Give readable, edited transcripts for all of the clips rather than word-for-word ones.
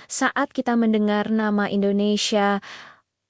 Saat kita mendengar nama Indonesia,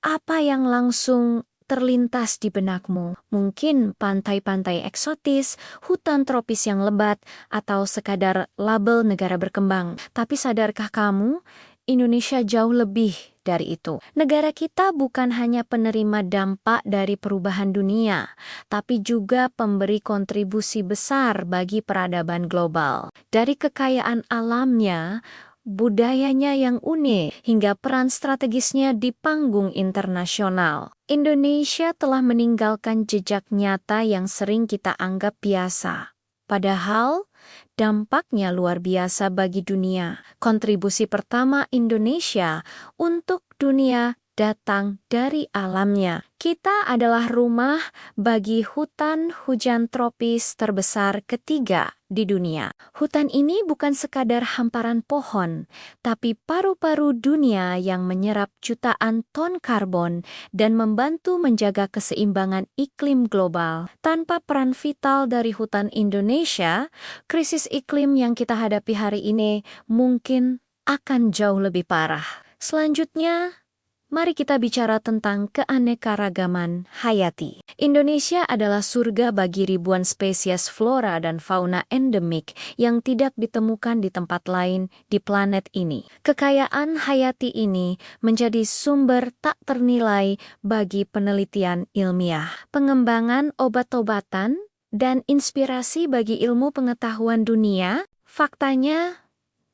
apa yang langsung terlintas di benakmu? Mungkin pantai-pantai eksotis, hutan tropis yang lebat, atau sekadar label negara berkembang. Tapi sadarkah kamu, Indonesia jauh lebih dari itu. Negara kita bukan hanya penerima dampak dari perubahan dunia, tapi juga pemberi kontribusi besar bagi peradaban global. Dari kekayaan alamnya, budayanya yang unik, hingga peran strategisnya di panggung internasional. Indonesia telah meninggalkan jejak nyata yang sering kita anggap biasa. Padahal, dampaknya luar biasa bagi dunia. Kontribusi pertama Indonesia untuk dunia datang dari alamnya. Kita adalah rumah bagi hutan hujan tropis terbesar ketiga di dunia. Hutan ini bukan sekadar hamparan pohon, tapi paru-paru dunia yang menyerap jutaan ton karbon dan membantu menjaga keseimbangan iklim global. Tanpa peran vital dari hutan Indonesia, krisis iklim yang kita hadapi hari ini mungkin akan jauh lebih parah. Selanjutnya, mari kita bicara tentang keanekaragaman hayati. Indonesia adalah surga bagi ribuan spesies flora dan fauna endemik yang tidak ditemukan di tempat lain di planet ini. Kekayaan hayati ini menjadi sumber tak ternilai bagi penelitian ilmiah, pengembangan obat-obatan, dan inspirasi bagi ilmu pengetahuan dunia. Faktanya,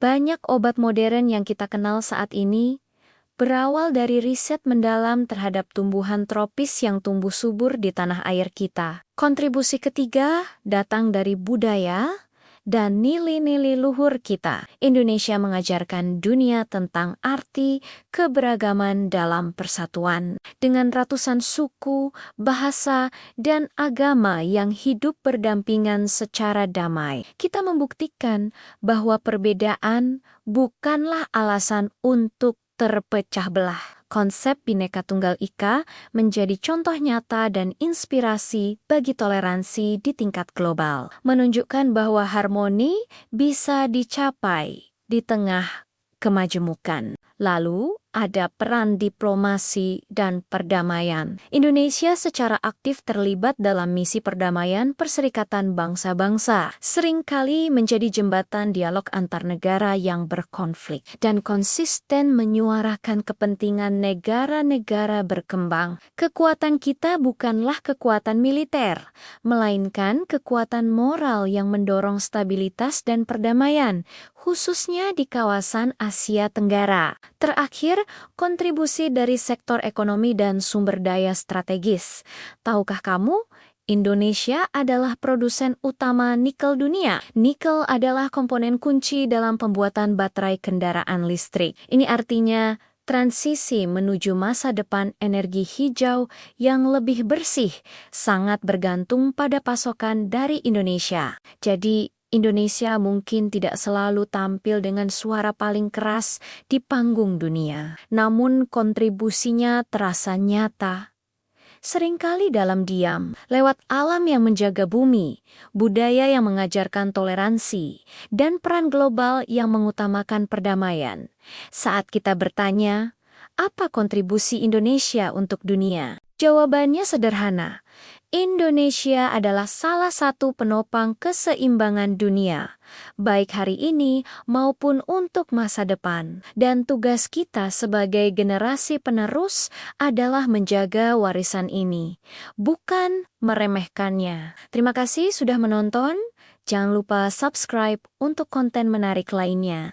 banyak obat modern yang kita kenal saat ini berawal dari riset mendalam terhadap tumbuhan tropis yang tumbuh subur di tanah air kita. Kontribusi ketiga datang dari budaya dan nilai-nilai luhur kita. Indonesia mengajarkan dunia tentang arti keberagaman dalam persatuan. Dengan ratusan suku, bahasa, dan agama yang hidup berdampingan secara damai, kita membuktikan bahwa perbedaan bukanlah alasan untuk terpecah belah. Konsep Bhinneka Tunggal Ika menjadi contoh nyata dan inspirasi bagi toleransi di tingkat global, menunjukkan bahwa harmoni bisa dicapai di tengah kemajemukan. Lalu, ada peran diplomasi dan perdamaian. Indonesia secara aktif terlibat dalam misi perdamaian Perserikatan Bangsa-Bangsa, seringkali menjadi jembatan dialog antar negara yang berkonflik, dan konsisten menyuarakan kepentingan negara-negara berkembang. Kekuatan kita bukanlah kekuatan militer, melainkan kekuatan moral yang mendorong stabilitas dan perdamaian, khususnya di kawasan Asia Tenggara. Terakhir, kontribusi dari sektor ekonomi dan sumber daya strategis. Tahukah kamu, Indonesia adalah produsen utama nikel dunia. Nikel adalah komponen kunci dalam pembuatan baterai kendaraan listrik. Ini artinya transisi menuju masa depan energi hijau yang lebih bersih sangat bergantung pada pasokan dari Indonesia. Jadi, Indonesia mungkin tidak selalu tampil dengan suara paling keras di panggung dunia, namun kontribusinya terasa nyata. Seringkali dalam diam, lewat alam yang menjaga bumi, budaya yang mengajarkan toleransi, dan peran global yang mengutamakan perdamaian. Saat kita bertanya, apa kontribusi Indonesia untuk dunia? Jawabannya sederhana. Indonesia adalah salah satu penopang keseimbangan dunia, baik hari ini maupun untuk masa depan. Dan tugas kita sebagai generasi penerus adalah menjaga warisan ini, bukan meremehkannya. Terima kasih sudah menonton. Jangan lupa subscribe untuk konten menarik lainnya.